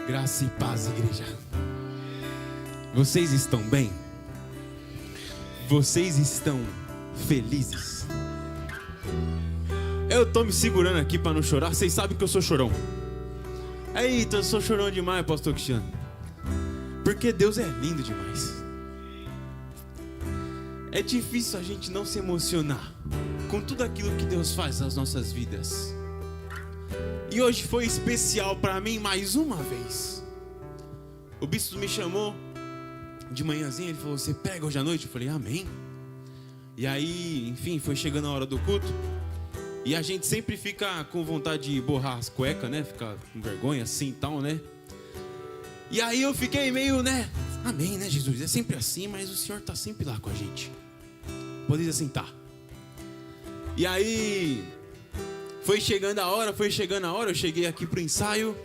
Graça e paz, igreja. Vocês estão bem? Vocês estão felizes? Eu tô me segurando aqui pra não chorar. Vocês sabem que eu sou chorão. Eita, eu sou chorão demais, pastor Cristiano. Porque Deus é lindo demais. É difícil a gente não se emocionar com tudo aquilo que Deus faz nas nossas vidas. E hoje foi especial para mim mais uma vez. O bispo me chamou de manhãzinha, ele falou: você prega hoje à noite? Eu falei: amém. E aí, enfim, foi chegando a hora do culto. E a gente sempre fica com vontade de borrar as cuecas, né? Ficar com vergonha assim e tal, né? E aí eu fiquei meio, né? Amém, né, Jesus? É sempre assim, mas o Senhor tá sempre lá com a gente. Poderia sentar. E aí foi chegando a hora, eu cheguei aqui pro ensaio.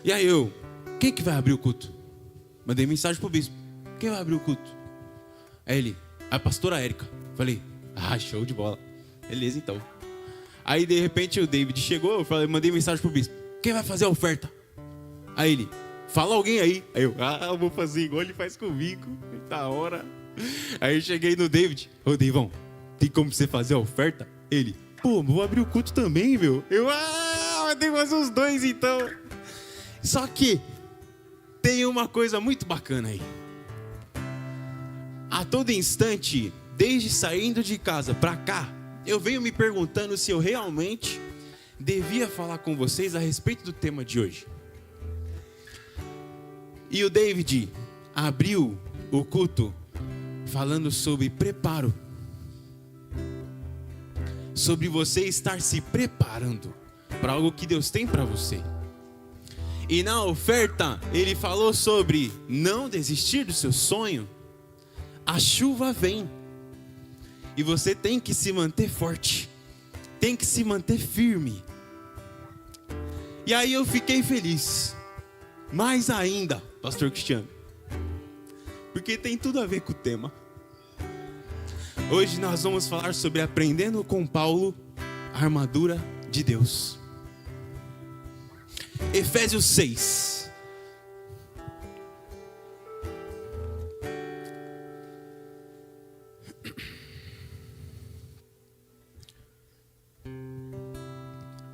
E aí quem que vai abrir o culto? Mandei mensagem pro bispo: quem vai abrir o culto? Aí ele: a pastora Érica. Falei: show de bola. Beleza, então. Aí de repente o David chegou, mandei mensagem pro bispo: quem vai fazer a oferta? Aí ele: fala alguém aí. Aí eu vou fazer igual ele faz comigo. Da hora. Aí eu cheguei no David: ô Deivão, tem como você fazer a oferta? Ele: pô, vou abrir o culto também, meu. Tem mais uns dois então. Só que tem uma coisa muito bacana aí. A todo instante, desde saindo de casa pra cá, eu venho me perguntando se eu realmente devia falar com vocês a respeito do tema de hoje. E o David abriu o culto falando sobre preparo. Sobre você estar se preparando para algo que Deus tem para você. E na oferta ele falou sobre não desistir do seu sonho. A chuva vem e você tem que se manter forte, tem que se manter firme. E aí eu fiquei feliz, mais ainda, pastor Cristiano, porque tem tudo a ver com o tema. Hoje nós vamos falar sobre aprendendo com Paulo a armadura de Deus. Efésios 6.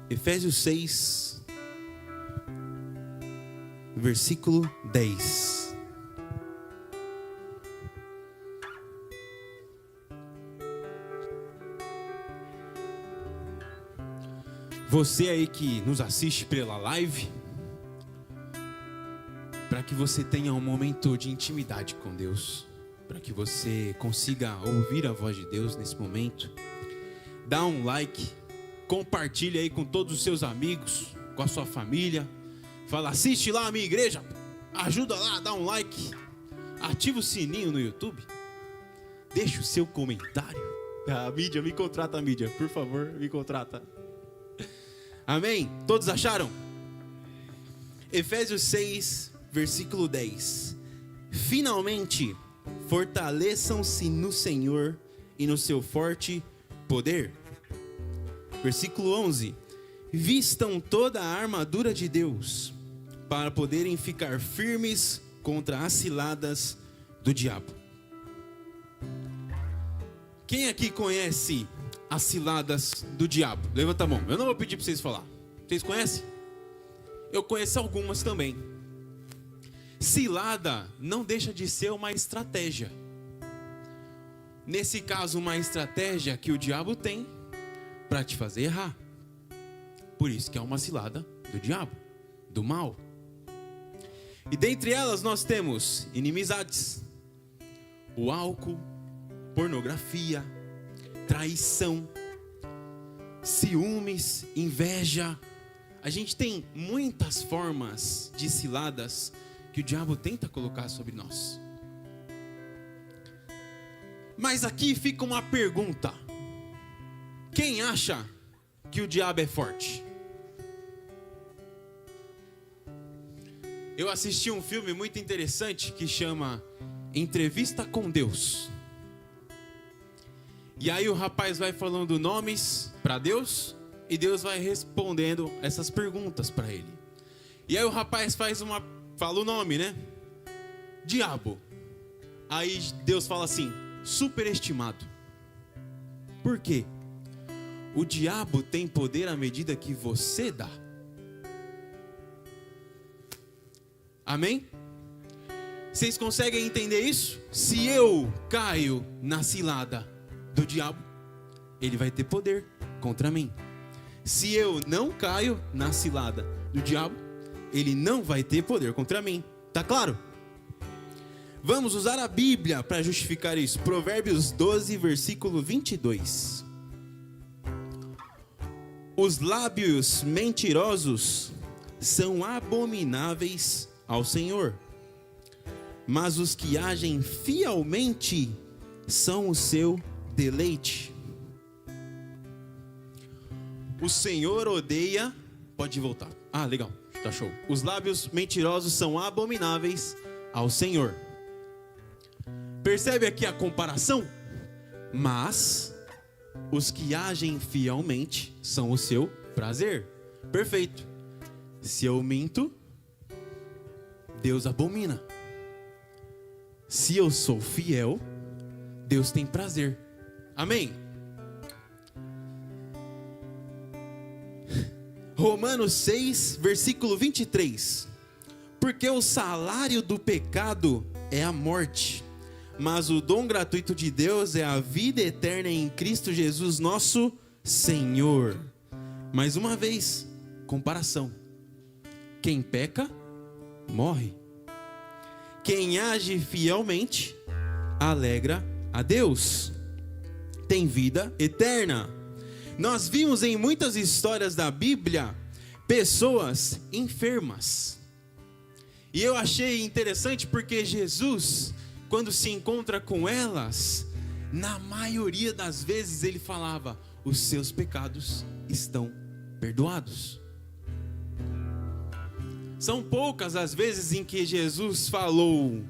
Efésios 6, versículo 10. Você aí que nos assiste pela live, para que você tenha um momento de intimidade com Deus, para que você consiga ouvir a voz de Deus nesse momento, dá um like, compartilha aí com todos os seus amigos, com a sua família. Fala: assiste lá a minha igreja, ajuda lá, dá um like, ativa o sininho no YouTube, deixa o seu comentário. A mídia, me contrata, a mídia, por favor, me contrata. Amém? Todos acharam? Efésios 6, versículo 10. Finalmente, fortaleçam-se no Senhor e no seu forte poder. Versículo 11. Vistam toda a armadura de Deus, para poderem ficar firmes contra as ciladas do diabo. Quem aqui conhece as ciladas do diabo? Levanta a mão. Eu não vou pedir para vocês falar. Vocês conhecem? Eu conheço algumas também. Cilada não deixa de ser uma estratégia. Nesse caso, uma estratégia que o diabo tem para te fazer errar. Por isso que é uma cilada do diabo, do mal. E dentre elas nós temos inimizades, o álcool, pornografia, traição, ciúmes, inveja. A gente tem muitas formas de ciladas que o diabo tenta colocar sobre nós. Mas aqui fica uma pergunta: quem acha que o diabo é forte? Eu assisti um filme muito interessante que chama Entrevista com Deus. E aí o rapaz vai falando nomes para Deus e Deus vai respondendo essas perguntas para ele. E aí o rapaz fala o nome, né? Diabo. Aí Deus fala assim: superestimado. Por quê? O diabo tem poder à medida que você dá. Amém? Vocês conseguem entender isso? Se eu caio na cilada do diabo, ele vai ter poder contra mim. Se eu não caio na cilada do diabo, ele não vai ter poder contra mim. Tá claro? Vamos usar a Bíblia para justificar isso. Provérbios 12, versículo 22. Os lábios mentirosos são abomináveis ao Senhor, mas os que agem fielmente são o seu deleite. O Senhor odeia... Pode voltar. Ah, legal. Tá show. Os lábios mentirosos são abomináveis ao Senhor. Percebe aqui a comparação? Mas os que agem fielmente são o seu prazer. Perfeito. Se eu minto, Deus abomina. Se eu sou fiel, Deus tem prazer. Amém? Romanos 6, versículo 23. Porque o salário do pecado é a morte, mas o dom gratuito de Deus é a vida eterna em Cristo Jesus, nosso Senhor. Mais uma vez, comparação. Quem peca, morre. Quem age fielmente, alegra a Deus. Tem vida eterna. Nós vimos em muitas histórias da Bíblia pessoas enfermas. E eu achei interessante porque Jesus, quando se encontra com elas, na maioria das vezes ele falava: os seus pecados estão perdoados. São poucas as vezes em que Jesus falou: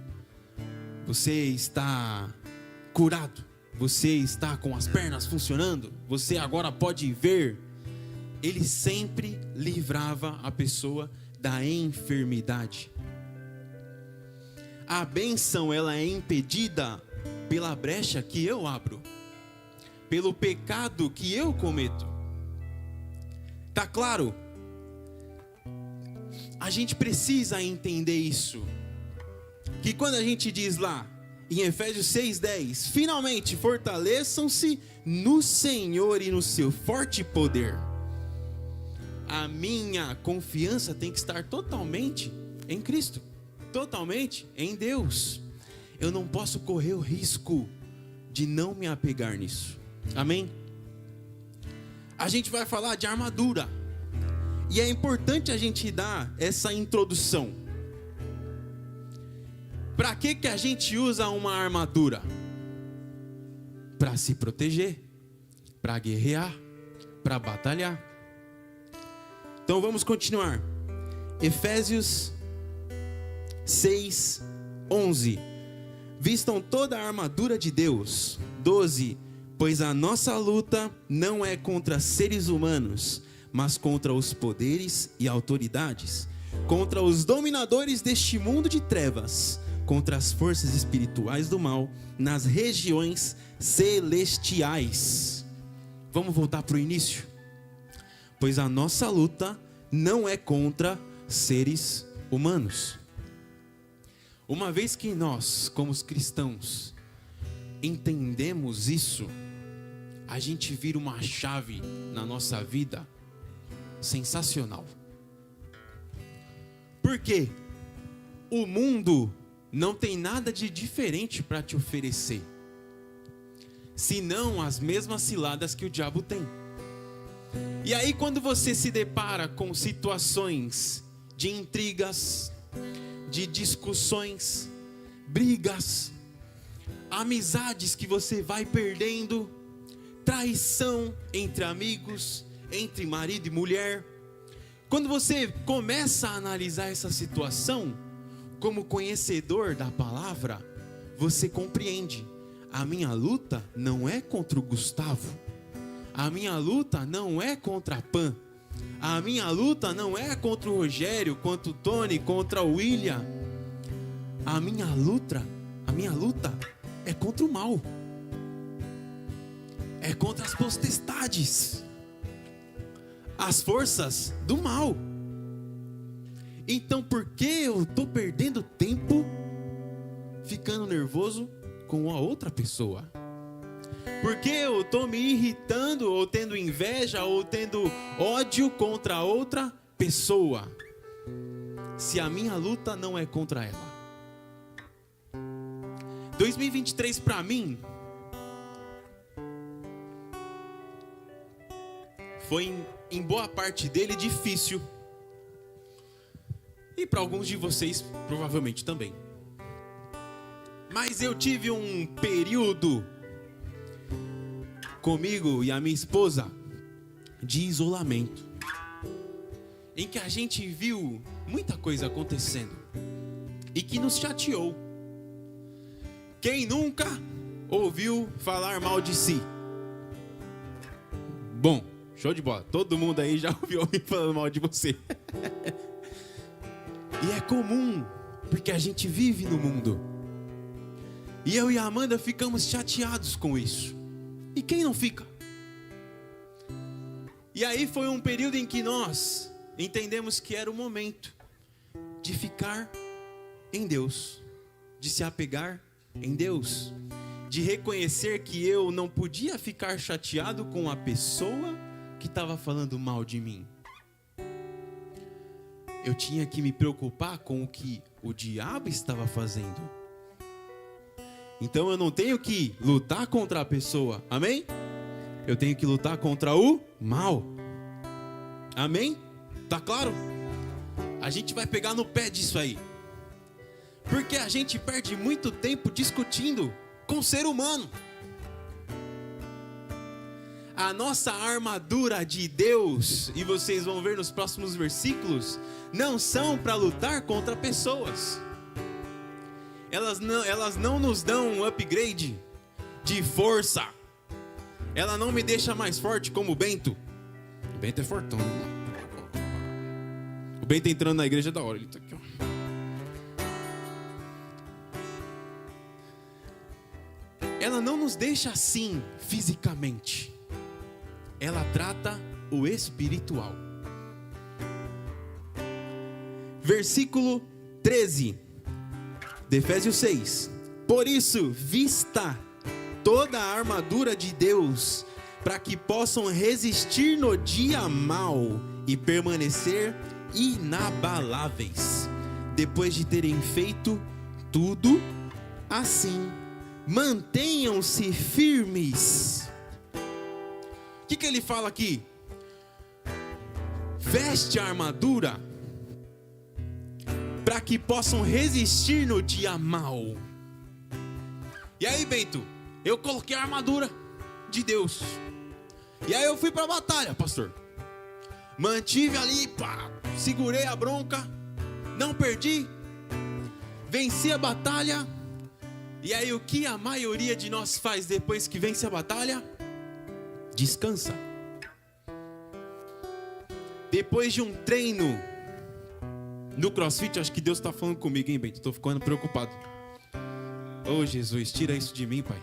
você está curado, você está com as pernas funcionando, você agora pode ver. Ele sempre livrava a pessoa da enfermidade. A bênção, ela é impedida pela brecha que eu abro, pelo pecado que eu cometo. Tá claro? A gente precisa entender isso. Que quando a gente diz lá em Efésios 6:10, finalmente fortaleçam-se no Senhor e no seu forte poder. A minha confiança tem que estar totalmente em Cristo, totalmente em Deus. Eu não posso correr o risco de não me apegar nisso. Amém? A gente vai falar de armadura. E é importante a gente dar essa introdução. Para que a gente usa uma armadura? Para se proteger, para guerrear, para batalhar. Então vamos continuar. Efésios 6:11. Vistam toda a armadura de Deus. 12. Pois a nossa luta não é contra seres humanos, mas contra os poderes e autoridades, contra os dominadores deste mundo de trevas, contra as forças espirituais do mal nas regiões celestiais. Vamos voltar para o início. Pois a nossa luta não é contra seres humanos. Uma vez que nós, como os cristãos, entendemos isso, a gente vira uma chave na nossa vida sensacional. Por quê? O mundo não tem nada de diferente para te oferecer, senão as mesmas ciladas que o diabo tem. E aí quando você se depara com situações de intrigas, de discussões, brigas, amizades que você vai perdendo, traição entre amigos, entre marido e mulher. Quando você começa a analisar essa situação, como conhecedor da palavra, você compreende: a minha luta não é contra o Gustavo, a minha luta não é contra a Pan, A minha luta não é contra o Rogério, contra o Tony, contra o William. A minha luta é contra o mal. É contra as potestades, as forças do mal. Então por que eu estou perdendo tempo ficando nervoso com a outra pessoa? Por que eu estou me irritando, ou tendo inveja, ou tendo ódio contra a outra pessoa, se a minha luta não é contra ela? 2023 para mim foi em boa parte dele difícil. E para alguns de vocês provavelmente também. Mas eu tive um período comigo e a minha esposa de isolamento, em que a gente viu muita coisa acontecendo e que nos chateou. Quem nunca ouviu falar mal de si? Bom, show de bola. Todo mundo aí já ouviu alguém falando mal de você. E é comum, porque a gente vive no mundo. E eu e a Amanda ficamos chateados com isso. E quem não fica? E aí foi um período em que nós entendemos que era o momento de ficar em Deus, de se apegar em Deus, de reconhecer que eu não podia ficar chateado com a pessoa que estava falando mal de mim. Eu tinha que me preocupar com o que o diabo estava fazendo. Então eu não tenho que lutar contra a pessoa, amém? Eu tenho que lutar contra o mal, amém? Tá claro? A gente vai pegar no pé disso aí, porque a gente perde muito tempo discutindo com o ser humano. A nossa armadura de Deus, e vocês vão ver nos próximos versículos, não são para lutar contra pessoas. Elas não nos dão um upgrade de força. Ela não me deixa mais forte como o Bento. O Bento é fortão. O Bento entrando na igreja da hora. Ele tá aqui, ó. Ela não nos deixa assim fisicamente. Ela trata o espiritual. Versículo 13 de Efésios 6. Por isso, vista toda a armadura de Deus, para que possam resistir no dia mau e permanecer inabaláveis. Depois de terem feito tudo, assim, mantenham-se firmes. O que ele fala aqui? Veste a armadura para que possam resistir no dia mau. E aí, Bento, eu coloquei a armadura de Deus. E aí eu fui para a batalha, pastor. Mantive ali, pá, segurei a bronca, não perdi, venci a batalha. E aí o que a maioria de nós faz depois que vence a batalha? Descansa. Depois de um treino no CrossFit, acho que Deus está falando comigo, hein, Bento? Estou ficando preocupado. Oh, Jesus, tira isso de mim, Pai.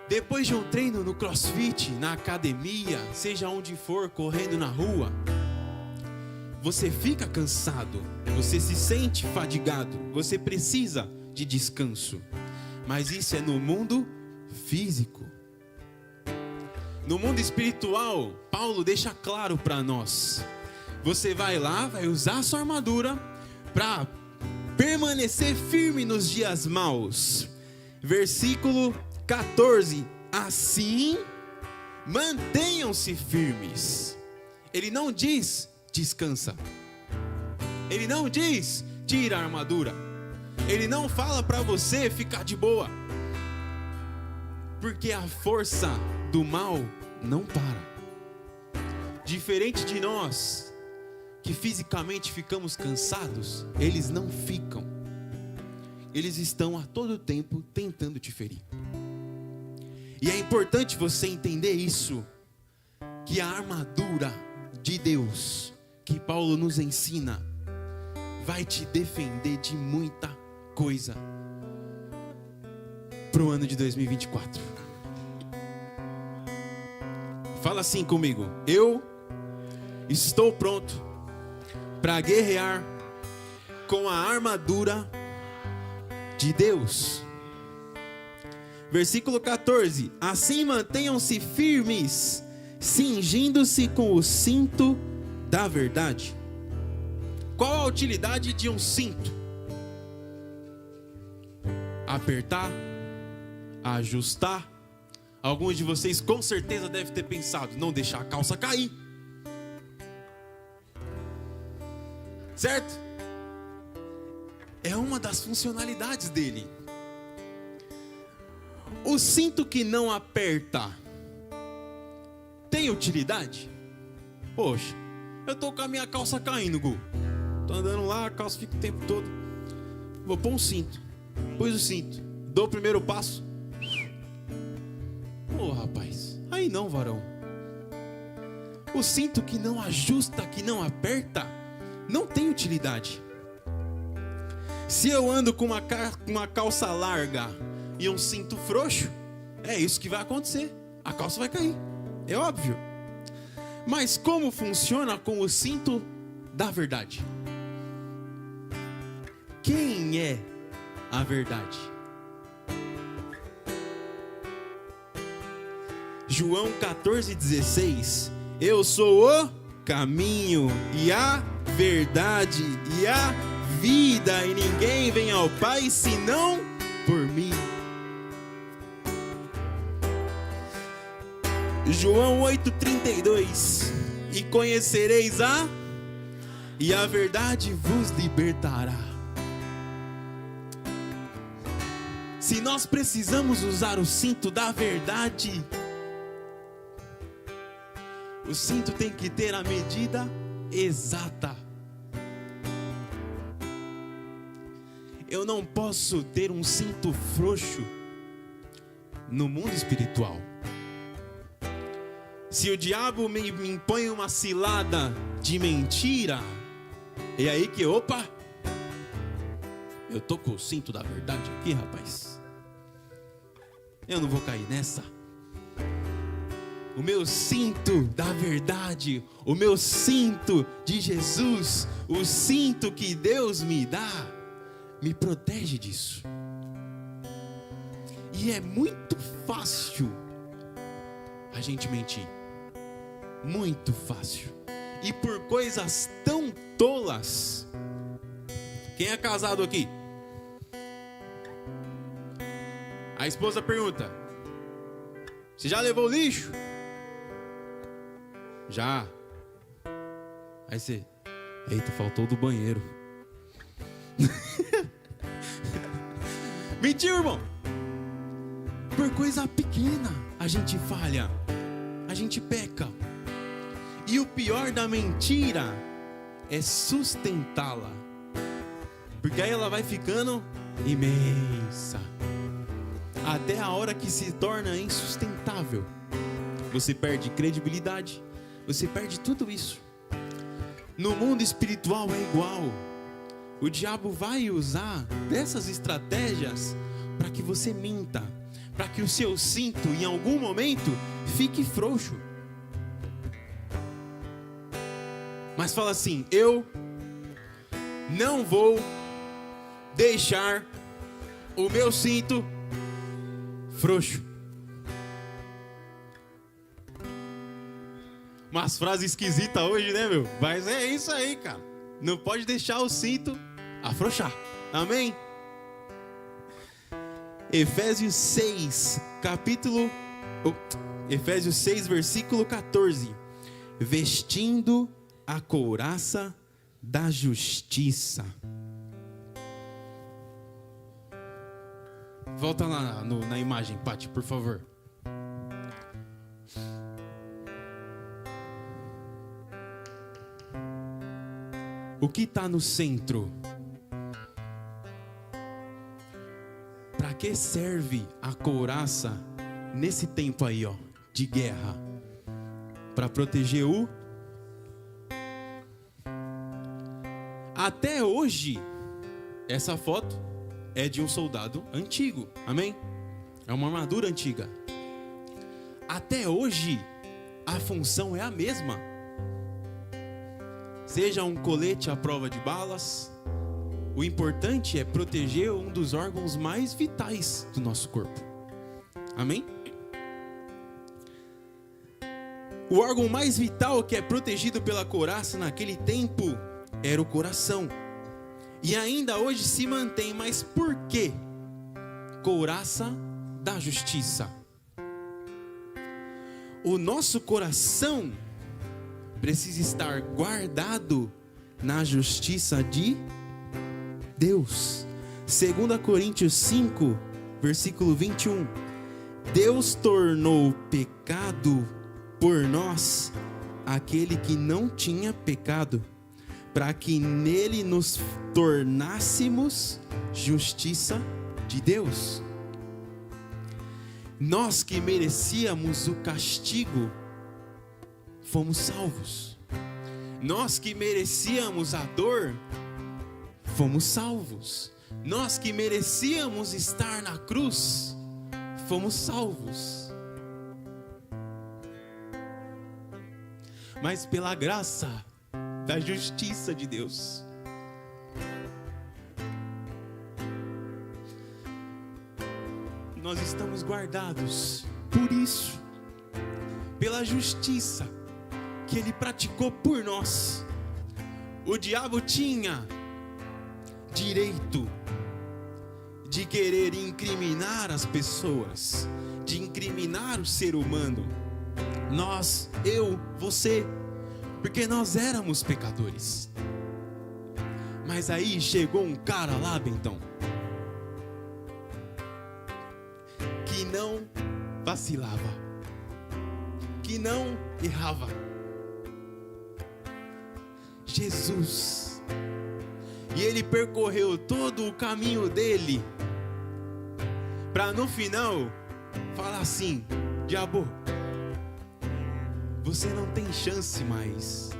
Depois de um treino no CrossFit, na academia, seja onde for, correndo na rua, você fica cansado, você se sente fadigado, você precisa de descanso. Mas isso é no mundo físico. No mundo espiritual, Paulo deixa claro para nós. Você vai lá, vai usar a sua armadura para permanecer firme nos dias maus. Versículo 14. Assim, mantenham-se firmes. Ele não diz descansa. Ele não diz tira a armadura. Ele não fala para você ficar de boa. Porque a força do mal não para. Diferente de nós, que fisicamente ficamos cansados, eles não ficam. Eles estão a todo tempo tentando te ferir. E é importante você entender isso. que a armadura de Deus, que Paulo nos ensina, vai te defender de muita coisa para o ano de 2024. Fala assim comigo: eu estou pronto para guerrear com a armadura de Deus. Versículo 14: assim mantenham-se firmes, cingindo-se com o cinto da verdade. Qual a utilidade de um cinto? Apertar, ajustar. Alguns de vocês com certeza devem ter pensado: não deixar a calça cair. Certo? É uma das funcionalidades dele. O cinto que não aperta tem utilidade? Poxa, eu tô com a minha calça caindo, Gu. Tô andando lá, a calça fica o tempo todo. Vou pôr um cinto. Pus o cinto. Dou o primeiro passo. Ô, rapaz, aí não, varão. O cinto que não ajusta, que não aperta, não tem utilidade. Se eu ando com uma calça larga e um cinto frouxo, é isso que vai acontecer. A calça vai cair. É óbvio. Mas como funciona com o cinto da verdade? Quem é a verdade? João 14,16: eu sou o caminho e a verdade e a vida, e ninguém vem ao Pai senão por mim. João 8,32: e conhecereis e a verdade vos libertará. Se nós precisamos usar o cinto da verdade, o cinto tem que ter a medida exata. Eu não posso ter um cinto frouxo no mundo espiritual. Se o diabo me impõe uma cilada de mentira, é aí que, opa, eu tô com o cinto da verdade aqui, rapaz. Eu não vou cair nessa. O meu cinto da verdade, o meu cinto de Jesus, o cinto que Deus me dá, me protege disso. E é muito fácil a gente mentir. Muito fácil. E por coisas tão tolas. Quem é casado aqui? A esposa pergunta: você já levou lixo? Já. Aí você: eita, faltou do banheiro. Mentiu, irmão. Por coisa pequena a gente falha, a gente peca. E o pior da mentira é sustentá-la, porque aí ela vai ficando imensa, até a hora que se torna insustentável. Você perde credibilidade, você perde tudo isso. No mundo espiritual é igual. O diabo vai usar dessas estratégias para que você minta, para que o seu cinto em algum momento fique frouxo. Mas fala assim: eu não vou deixar o meu cinto frouxo. Umas frases esquisitas hoje, né, meu? Mas é isso aí, cara. Não pode deixar o cinto afrouxar. Amém? Efésios 6, Efésios 6, versículo 14. Vestindo a couraça da justiça. Volta lá na imagem, Paty, por favor. O que está no centro? Para que serve a couraça nesse tempo aí, ó, de guerra? para proteger o... Até hoje, essa foto é de um soldado antigo, amém? É uma armadura antiga. Até hoje, a função é a mesma. Seja um colete à prova de balas, o importante é proteger um dos órgãos mais vitais do nosso corpo. Amém? O órgão mais vital que é protegido pela couraça naquele tempo era o coração. E ainda hoje se mantém, mas por quê? Couraça da justiça. O nosso coração precisa estar guardado na justiça de Deus. 2 Coríntios 5, versículo 21. Deus tornou pecado por nós aquele que não tinha pecado, para que nele nos tornássemos justiça de Deus. Nós que merecíamos o castigo, fomos salvos. Nós que merecíamos a dor, fomos salvos. Nós que merecíamos estar na cruz, fomos salvos. Mas pela graça da justiça de Deus, nós estamos guardados. Por isso, pela justiça que Ele praticou por nós, o diabo tinha direito de querer incriminar as pessoas, de incriminar o ser humano. Nós, eu, você, porque nós éramos pecadores. Mas aí chegou um cara lá, Bentão, que não vacilava, que não errava. Jesus. E ele percorreu todo o caminho dele, para no final falar assim: diabo, você não tem chance mais,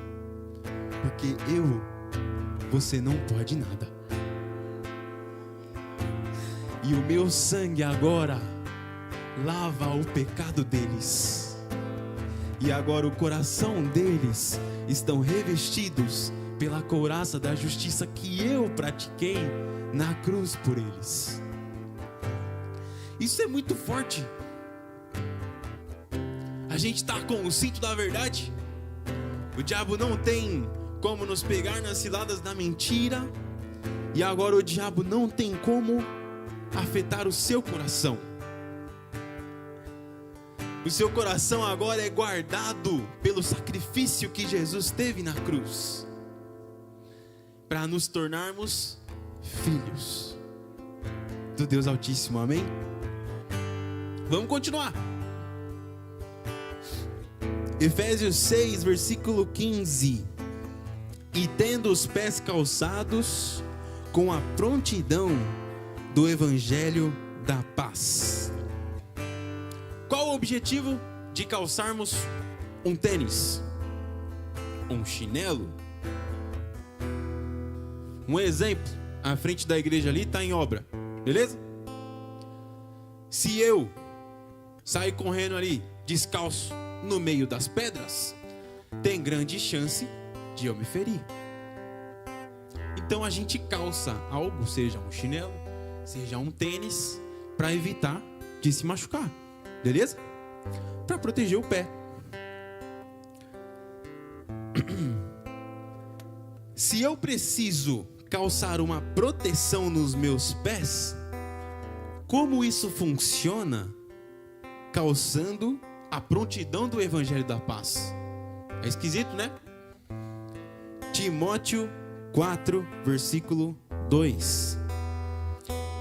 porque você não pode nada. E o meu sangue agora lava o pecado deles. E agora o coração deles estão revestidos pela couraça da justiça que eu pratiquei na cruz por eles. Isso é muito forte. A gente está com o cinto da verdade. O diabo não tem como nos pegar nas ciladas da mentira. E agora o diabo não tem como afetar o seu coração. O seu coração agora é guardado pelo sacrifício que Jesus teve na cruz, para nos tornarmos filhos do Deus Altíssimo, amém? Vamos continuar. Efésios 6, versículo 15. E tendo os pés calçados com a prontidão do Evangelho da paz. Qual o objetivo de calçarmos um tênis? Um chinelo? Um exemplo, a frente da igreja ali está em obra, beleza? Se eu sair correndo ali descalço no meio das pedras, tem grande chance de eu me ferir. Então a gente calça algo, seja um chinelo, seja um tênis, para evitar de se machucar, beleza? Para proteger o pé. Se eu preciso calçar uma proteção nos meus pés, como isso funciona calçando a prontidão do Evangelho da Paz? É esquisito, né? Timóteo 4, versículo 2.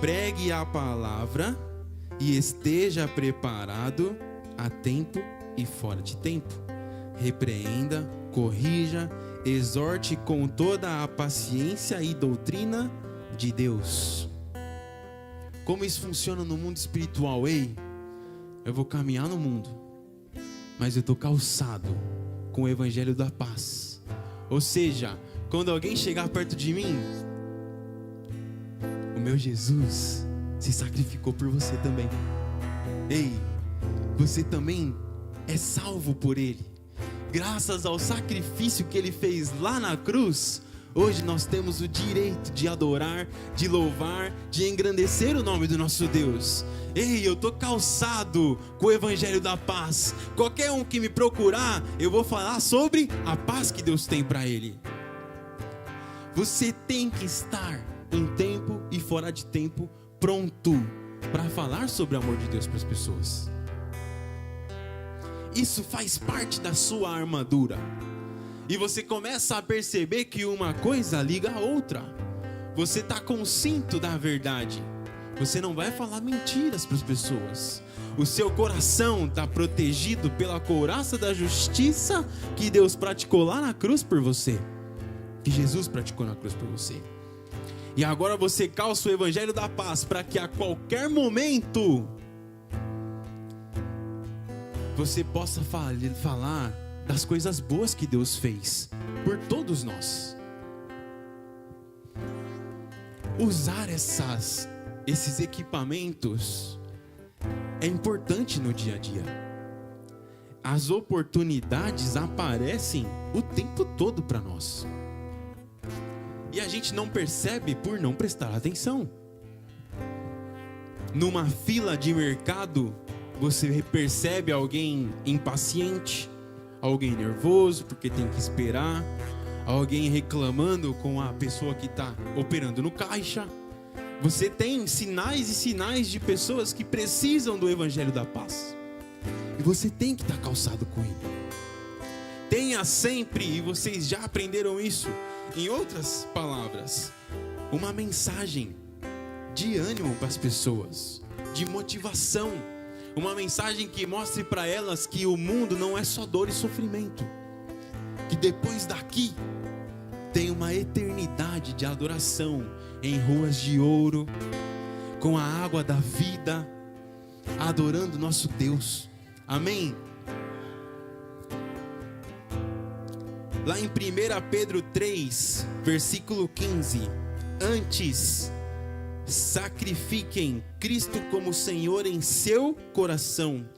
Pregue a palavra e esteja preparado a tempo e fora de tempo. Repreenda, corrija, exorte com toda a paciência e doutrina de Deus. Como isso funciona no mundo espiritual? Ei, eu vou caminhar no mundo, mas eu estou calçado com o evangelho da paz. Ou seja, quando alguém chegar perto de mim, o meu Jesus se sacrificou por você também. Ei, você também é salvo por Ele. Graças ao sacrifício que Ele fez lá na cruz, hoje nós temos o direito de adorar, de louvar, de engrandecer o nome do nosso Deus. Ei, eu estou calçado com o evangelho da paz. Qualquer um que me procurar, eu vou falar sobre a paz que Deus tem para ele. Você tem que estar em tempo e fora de tempo pronto para falar sobre o amor de Deus para as pessoas. Isso faz parte da sua armadura. E você começa a perceber que uma coisa liga a outra. Você está com o cinto da verdade. Você não vai falar mentiras para as pessoas. O seu coração está protegido pela couraça da justiça que Deus praticou lá na cruz por você. Que Jesus praticou na cruz por você. E agora você calça o evangelho da paz para que a qualquer momento você possa falar das coisas boas que Deus fez por todos nós. Usar esses equipamentos é importante no dia a dia. As oportunidades aparecem o tempo todo para nós. E a gente não percebe por não prestar atenção. Numa fila de mercado, você percebe alguém impaciente, alguém nervoso porque tem que esperar, alguém reclamando com a pessoa que está operando no caixa. Você tem sinais e sinais de pessoas que precisam do evangelho da paz. E você tem que estar calçado com ele. Tenha sempre, e vocês já aprenderam isso, em outras palavras, uma mensagem de ânimo para as pessoas, de motivação. Uma mensagem que mostre para elas que o mundo não é só dor e sofrimento. Que depois daqui tem uma eternidade de adoração em ruas de ouro, com a água da vida, adorando nosso Deus. Amém? Lá em 1 Pedro 3, versículo 15. Antes, sacrifiquem Cristo como Senhor em seu coração.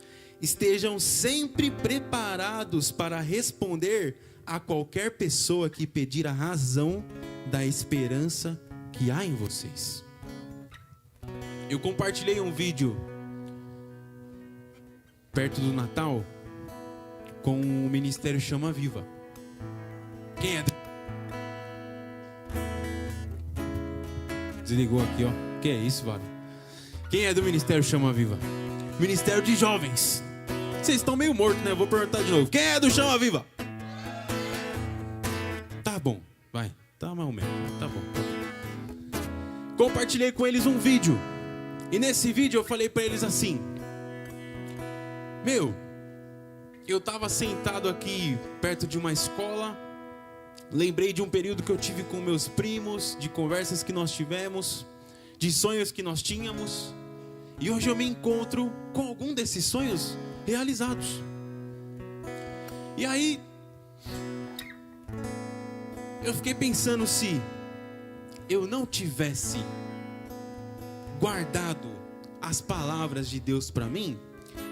Estejam sempre preparados para responder a qualquer pessoa que pedir a razão da esperança que há em vocês. Eu compartilhei um vídeo perto do Natal com o Ministério Chama Viva. Quem é? Desligou aqui, ó. Que é isso, Vale? Quem é do Ministério Chama Viva? Ministério de Jovens. Vocês estão meio mortos, né? Eu vou perguntar de novo. Quem é do Chama Viva? Tá bom, vai. Tá mais ou menos. Tá bom. Compartilhei com eles um vídeo. E nesse vídeo eu falei pra eles assim: eu tava sentado aqui perto de uma escola. Lembrei de um período que eu tive com meus primos, de conversas que nós tivemos, de sonhos que nós tínhamos. E hoje eu me encontro com algum desses sonhos realizados. E aí eu fiquei pensando, se eu não tivesse guardado as palavras de Deus para mim,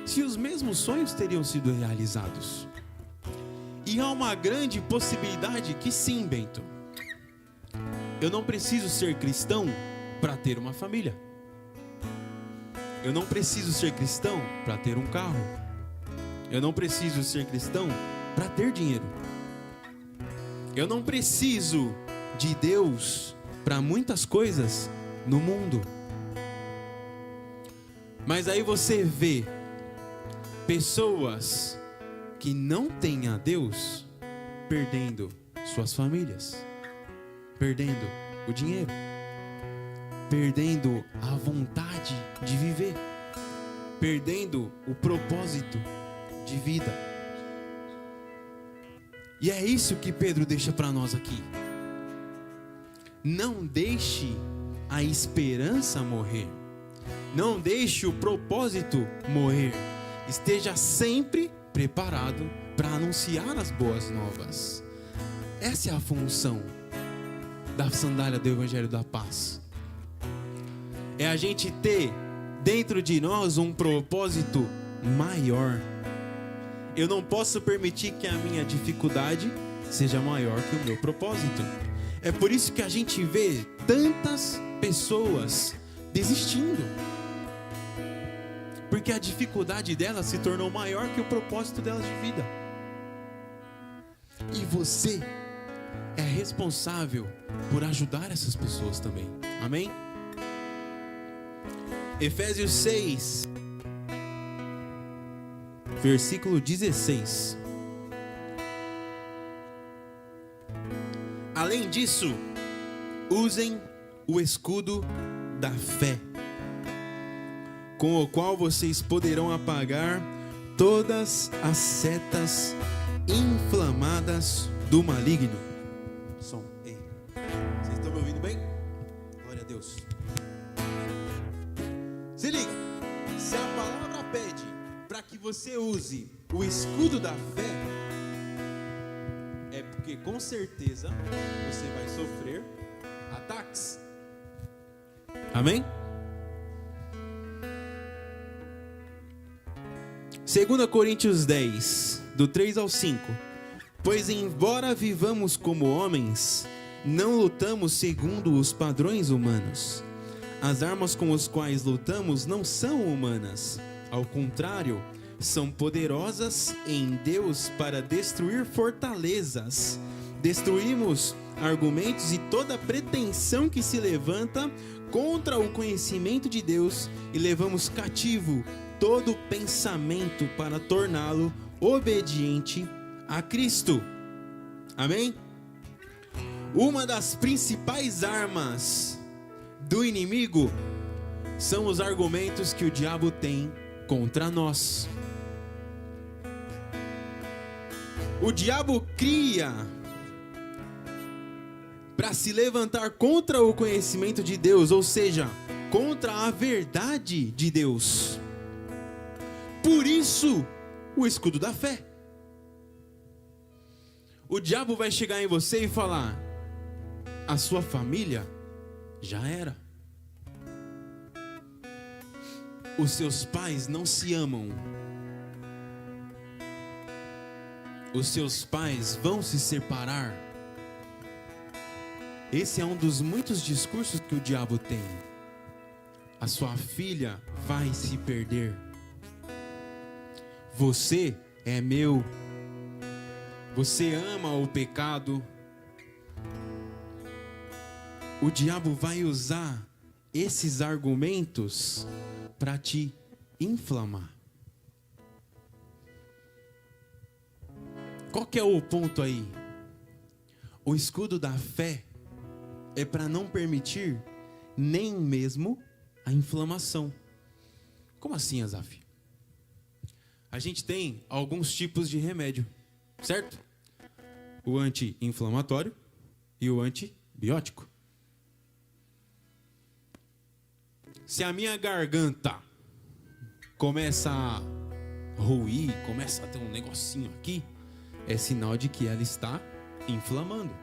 se os mesmos sonhos teriam sido realizados. E há uma grande possibilidade que sim, Bento. Eu não preciso ser cristão para ter uma família. Eu não preciso ser cristão para ter um carro. Eu não preciso ser cristão para ter dinheiro. Eu não preciso de Deus para muitas coisas no mundo. Mas aí você vê pessoas que não têm a Deus perdendo suas famílias, perdendo o dinheiro, perdendo a vontade de viver, perdendo o propósito de vida. E é isso que Pedro deixa para nós aqui. Não deixe a esperança morrer. Não deixe o propósito morrer. Esteja sempre preparado para anunciar as boas novas. Essa é a função da sandália do Evangelho da Paz. É a gente ter dentro de nós um propósito maior. Eu não posso permitir que a minha dificuldade seja maior que o meu propósito. É por isso que a gente vê tantas pessoas desistindo. Porque a dificuldade delas se tornou maior que o propósito delas de vida. E você é responsável por ajudar essas pessoas também. Amém? Efésios 6, versículo 16. Além disso, usem o escudo da fé, com o qual vocês poderão apagar todas as setas inflamadas do maligno. Som. Ei. Vocês estão me ouvindo bem? Glória a Deus. Se liga. Se a palavra pede para que você use o escudo da fé, é porque com certeza você vai sofrer ataques. Amém? 2 Coríntios 10, do 3 ao 5. Pois embora vivamos como homens, não lutamos segundo os padrões humanos. As armas com as quais lutamos não são humanas. Ao contrário, são poderosas em Deus para destruir fortalezas. Destruímos argumentos e toda pretensão que se levanta contra o conhecimento de Deus e levamos cativo todo pensamento para torná-lo obediente a Cristo. Amém? Uma das principais armas do inimigo são os argumentos que o diabo tem contra nós. O diabo cria para se levantar contra o conhecimento de Deus, ou seja, contra a verdade de Deus. Por isso, o escudo da fé. O diabo vai chegar em você e falar: a sua família já era. Os seus pais não se amam. Os seus pais vão se separar. Esse é um dos muitos discursos que o diabo tem. A sua filha vai se perder. Você é meu. Você ama o pecado. O diabo vai usar esses argumentos para te inflamar. Qual que é o ponto aí? O escudo da fé é para não permitir nem mesmo a inflamação. Como assim, Azaf? A gente tem alguns tipos de remédio, certo? O anti-inflamatório e o antibiótico. Se a minha garganta começa a ruir, começa a ter um negocinho aqui, é sinal de que ela está inflamando.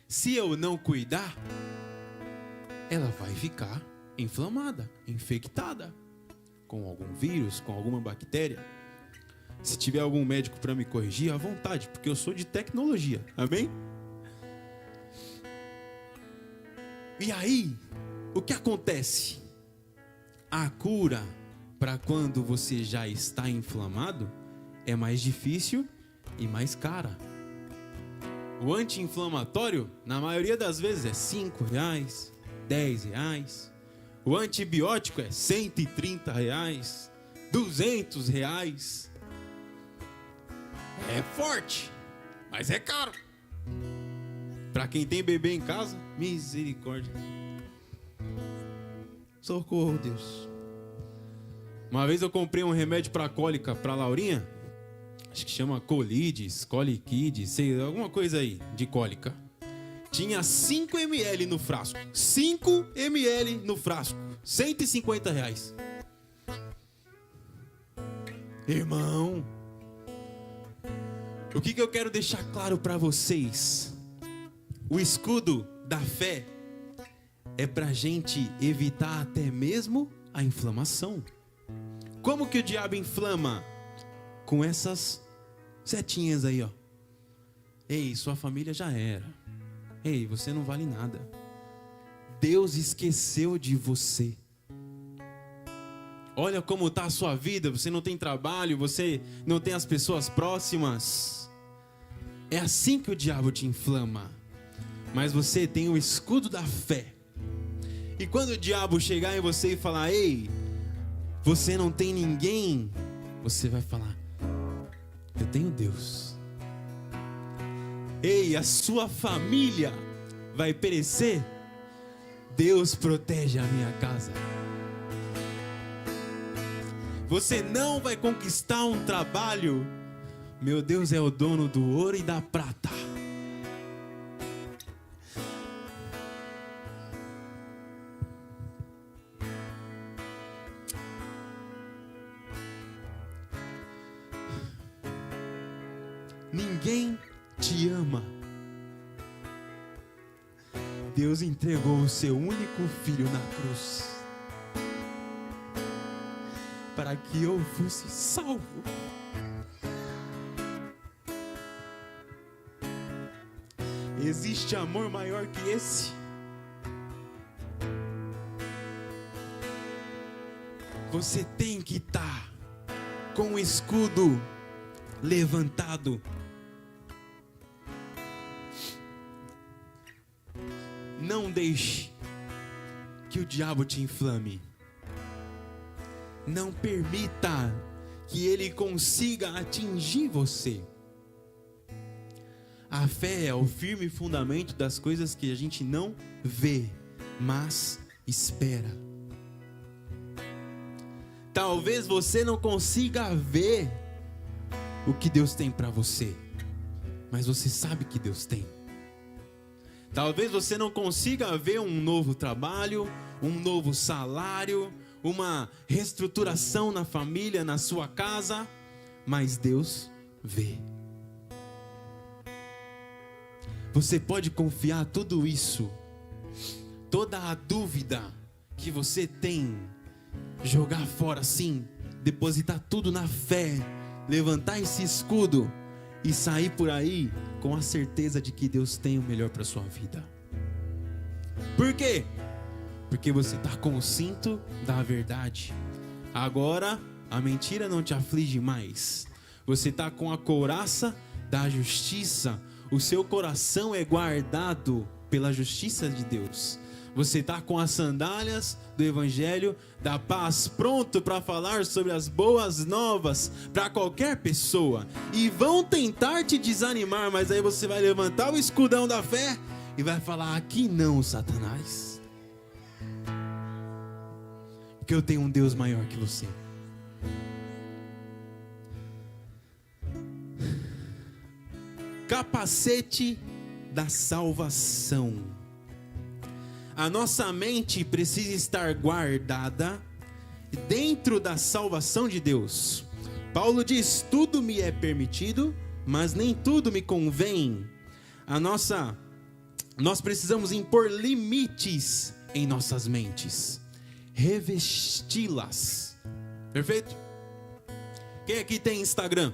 Se eu não cuidar, ela vai ficar inflamada, infectada com algum vírus, com alguma bactéria. Se tiver algum médico para me corrigir, à vontade, porque eu sou de tecnologia, amém? E aí, o que acontece? A cura para quando você já está inflamado é mais difícil e mais cara. O anti-inflamatório, na maioria das vezes, é R$5, R$10. O antibiótico é R$130, R$200. É forte, mas é caro. Para quem tem bebê em casa, misericórdia. Socorro, Deus. Uma vez eu comprei um remédio para cólica para Laurinha. Acho que chama Colides, Coliquides, sei, alguma coisa aí de cólica. Tinha 5 ml no frasco. 5 ml no frasco. R$150. Irmão, O que eu quero deixar claro para vocês? O escudo da fé é pra gente evitar até mesmo a inflamação. Como que o diabo inflama? Com essas setinhas aí, ó. Ei, sua família já era. Ei, você não vale nada. Deus esqueceu de você. Olha como está a sua vida. Você não tem trabalho, você não tem as pessoas próximas. É assim que o diabo te inflama. Mas você tem o escudo da fé. E quando o diabo chegar em você e falar: ei, você não tem ninguém, você vai falar: eu tenho Deus. Ei, a sua família vai perecer, Deus protege a minha casa. Você não vai conquistar um trabalho, meu Deus é o dono do ouro e da prata. Ninguém te ama. Deus entregou o seu único filho na cruz para que eu fosse salvo. Existe amor maior que esse? Você tem que estar com o escudo levantado. Não deixe que o diabo te inflame. Não permita que ele consiga atingir você. A fé é o firme fundamento das coisas que a gente não vê, mas espera. Talvez você não consiga ver o que Deus tem para você, mas você sabe que Deus tem. Talvez você não consiga ver um novo trabalho, um novo salário, uma reestruturação na família, na sua casa, mas Deus vê. Você pode confiar tudo isso, toda a dúvida que você tem, jogar fora assim, depositar tudo na fé, levantar esse escudo e sair por aí com a certeza de que Deus tem o melhor para sua vida. Por quê? Porque você está com o cinto da verdade. Agora a mentira não te aflige mais. Você está com a couraça da justiça. O seu coração é guardado pela justiça de Deus. Você está com as sandálias do Evangelho da paz, pronto para falar sobre as boas novas para qualquer pessoa. E vão tentar te desanimar, mas aí você vai levantar o escudão da fé e vai falar: aqui não, Satanás. Porque eu tenho um Deus maior que você. Capacete da salvação. A nossa mente precisa estar guardada dentro da salvação de Deus. Paulo diz: tudo me é permitido, mas nem tudo me convém. Nós precisamos impor limites em nossas mentes, revesti-las. Perfeito? Quem aqui tem Instagram?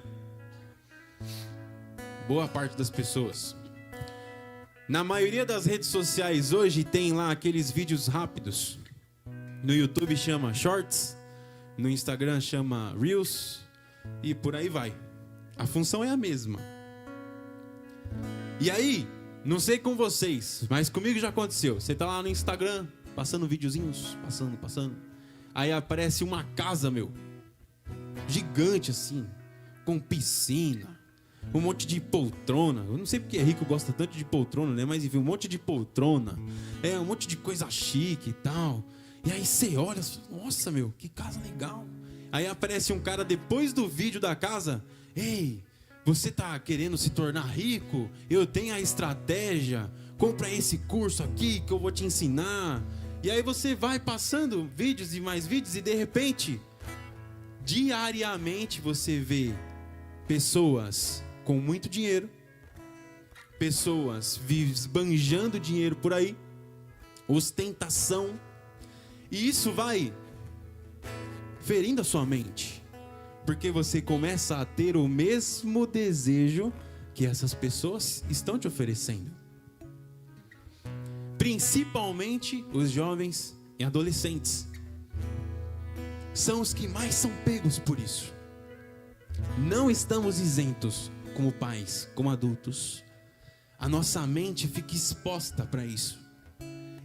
Boa parte das pessoas. Na maioria das redes sociais hoje tem lá aqueles vídeos rápidos. No YouTube chama Shorts, no Instagram chama Reels e por aí vai. A função é a mesma. E aí, não sei com vocês, mas comigo já aconteceu. Você tá lá no Instagram, passando videozinhos, passando. Aí aparece uma casa, gigante assim, com piscina. Um monte de poltrona. Eu não sei porque rico gosta tanto de poltrona, né? Mas enfim, um monte de poltrona. Um monte de coisa chique e tal. E aí você olha, nossa, que casa legal. Aí aparece um cara depois do vídeo da casa: ei, você tá querendo se tornar rico? Eu tenho a estratégia. Compra esse curso aqui que eu vou te ensinar. E aí você vai passando vídeos e mais vídeos e de repente, diariamente você vê pessoas com muito dinheiro, pessoas esbanjando dinheiro por aí, ostentação, e isso vai ferindo a sua mente, porque você começa a ter o mesmo desejo que essas pessoas estão te oferecendo. Principalmente os jovens e adolescentes são os que mais são pegos por isso. Não estamos isentos como pais, como adultos. A nossa mente fica exposta para isso.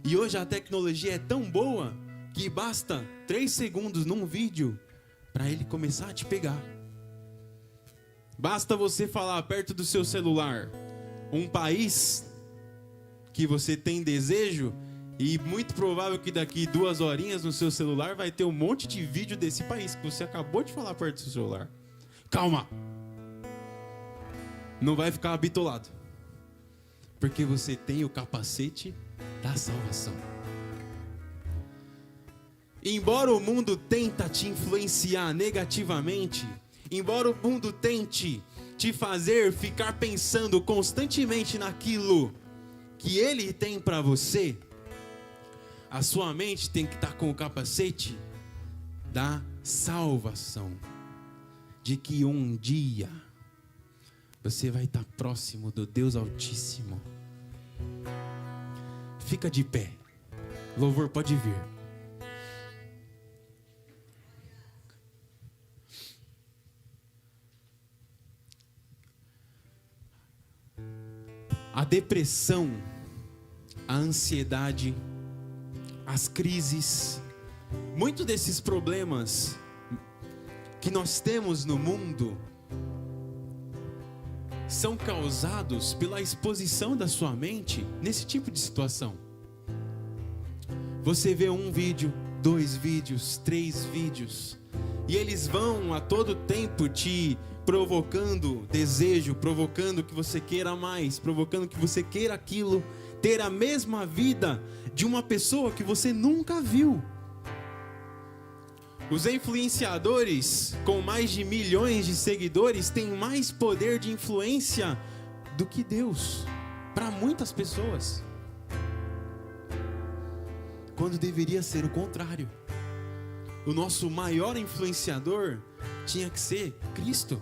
E hoje a tecnologia é tão boa que basta 3 segundos num vídeo para ele começar a te pegar. Basta você falar perto do seu celular um país que você tem desejo, e muito provável que daqui 2 horinhas no seu celular vai ter um monte de vídeo desse país que você acabou de falar perto do seu celular. Calma! Não vai ficar bitolado, porque você tem o capacete da salvação. Embora o mundo tente te influenciar negativamente, embora o mundo tente te fazer ficar pensando constantemente naquilo que ele tem para você, a sua mente tem que estar com o capacete da salvação, de que um dia você vai estar próximo do Deus Altíssimo. Fica de pé, louvor pode vir. A depressão, a ansiedade, as crises, muitos desses problemas que nós temos no mundo são causados pela exposição da sua mente nesse tipo de situação. Você vê um vídeo, 2 vídeos, 3 vídeos, e eles vão a todo tempo te provocando desejo, provocando que você queira mais, provocando que você queira aquilo, ter a mesma vida de uma pessoa que você nunca viu. Os influenciadores com mais de milhões de seguidores têm mais poder de influência do que Deus para muitas pessoas, quando deveria ser o contrário. O nosso maior influenciador tinha que ser Cristo.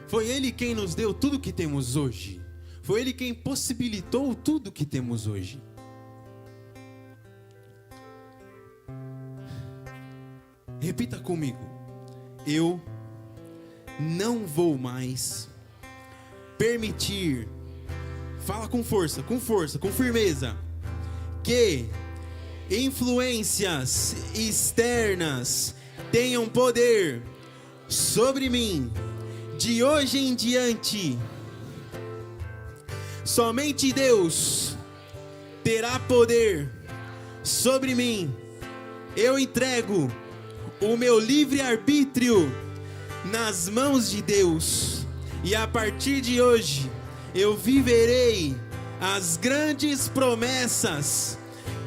Foi Ele quem nos deu tudo que temos hoje. Foi Ele quem possibilitou tudo que temos hoje. Repita comigo: eu não vou mais permitir, fala com força, com firmeza, que influências externas tenham poder sobre mim. De hoje em diante, somente Deus terá poder sobre mim. Eu entrego o meu livre-arbítrio nas mãos de Deus, e a partir de hoje eu viverei as grandes promessas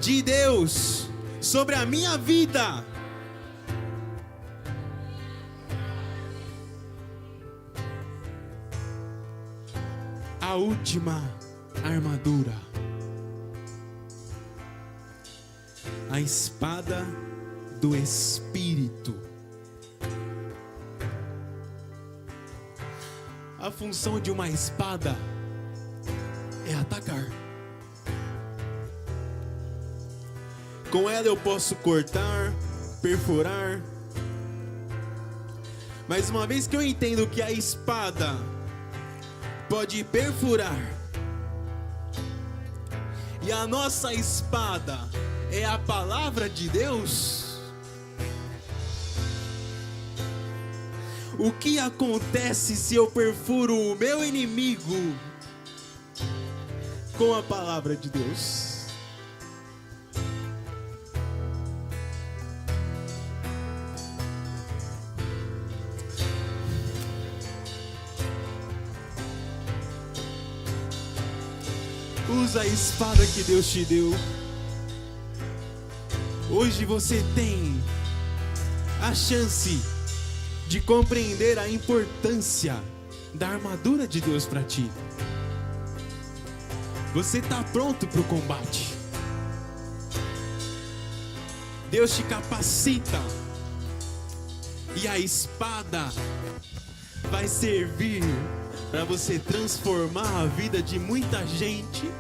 de Deus sobre a minha vida. A última armadura, a espada do Espírito. A função de uma espada é atacar. Com ela eu posso cortar, perfurar. Mas uma vez que eu entendo que a espada pode perfurar, e a nossa espada é a palavra de Deus, o que acontece se eu perfuro o meu inimigo com a palavra de Deus? Usa a espada que Deus te deu. Hoje você tem a chance de compreender a importância da armadura de Deus para ti. Você está pronto para o combate. Deus te capacita. E a espada vai servir para você transformar a vida de muita gente,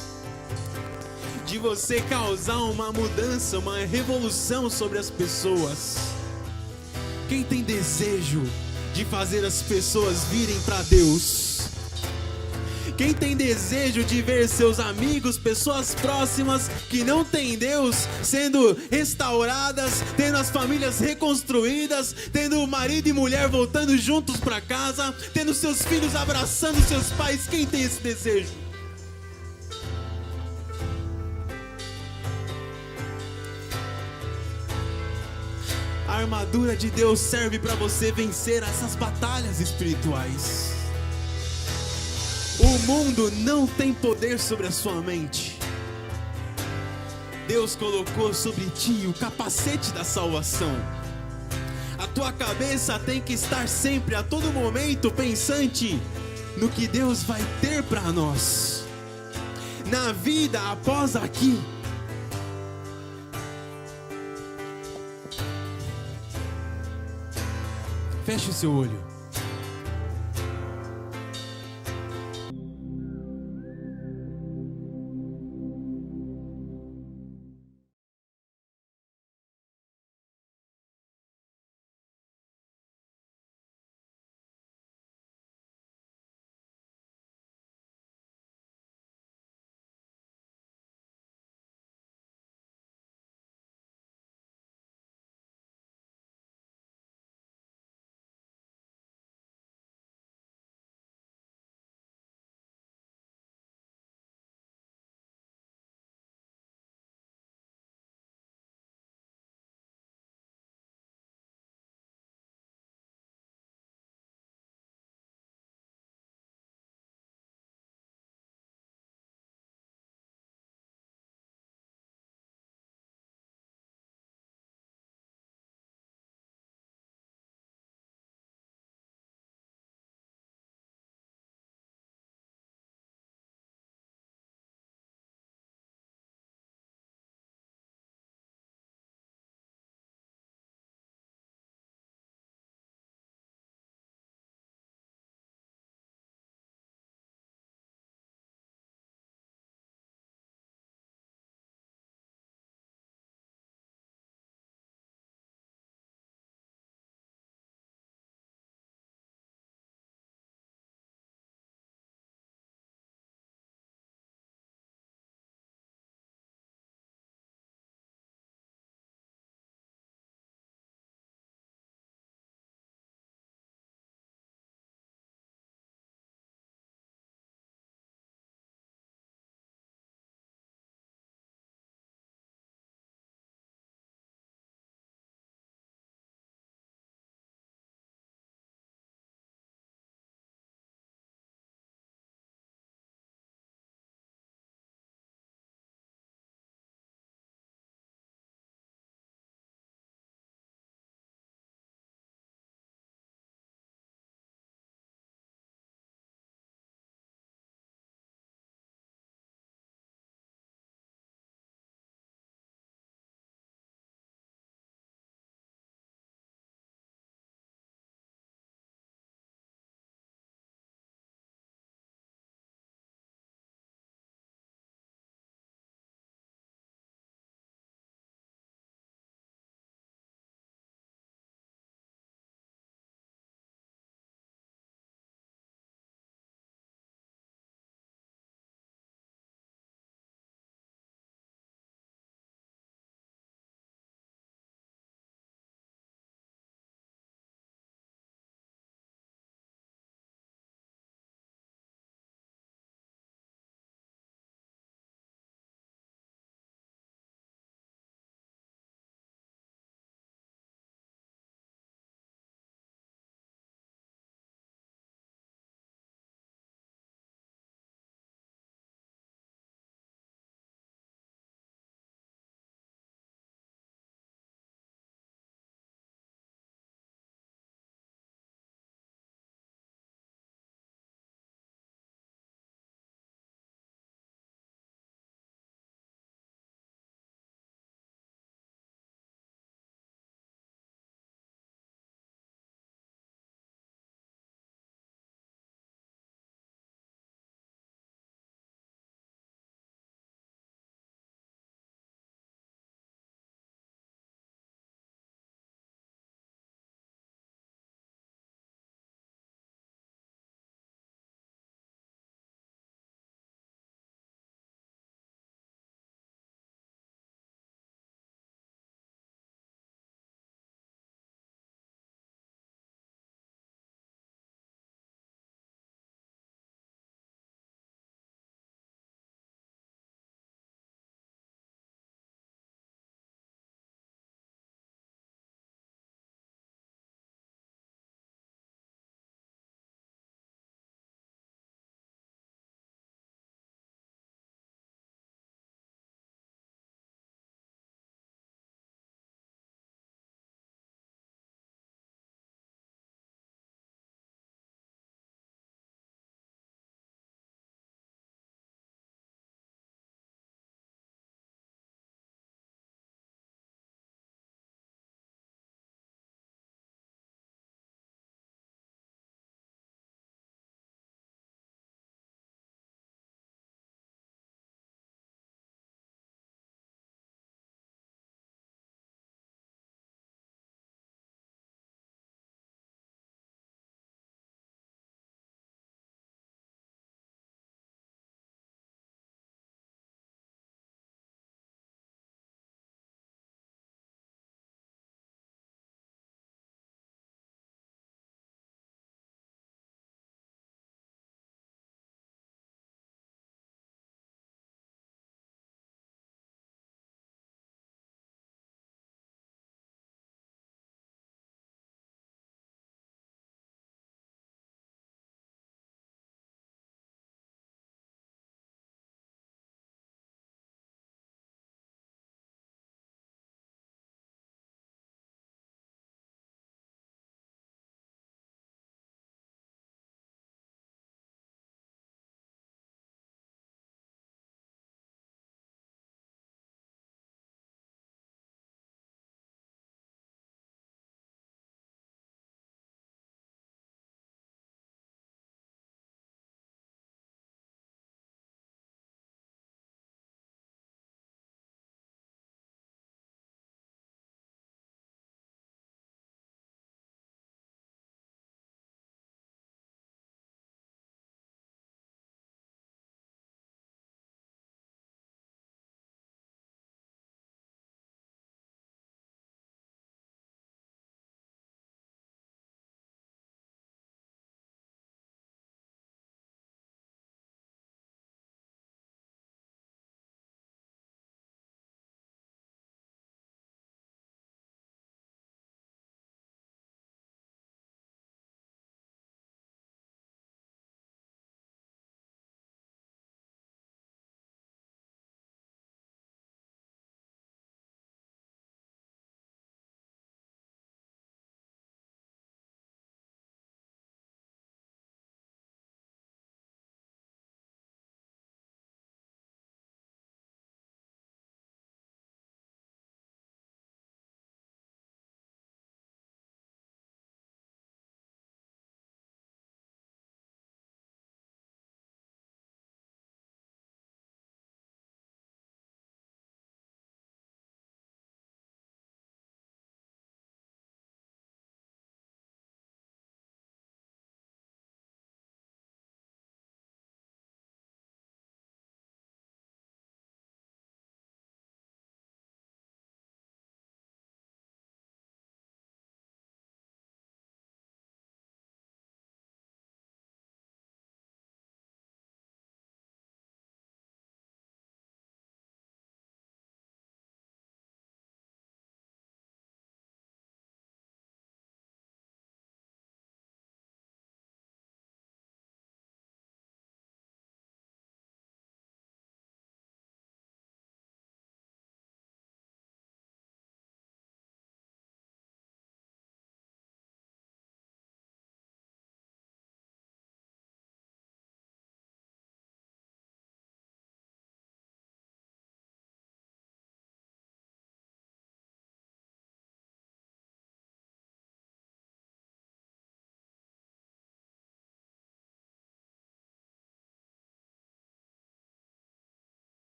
de você causar uma mudança, uma revolução sobre as pessoas. Quem tem desejo de fazer as pessoas virem para Deus? Quem tem desejo de ver seus amigos, pessoas próximas que não têm Deus, sendo restauradas, tendo as famílias reconstruídas, tendo marido e mulher voltando juntos para casa, tendo seus filhos abraçando seus pais? Quem tem esse desejo? A armadura de Deus serve para você vencer essas batalhas espirituais. O mundo não tem poder sobre a sua mente. Deus colocou sobre ti o capacete da salvação. A tua cabeça tem que estar sempre, a todo momento, pensante no que Deus vai ter para nós, na vida após aqui. Feche o seu olho.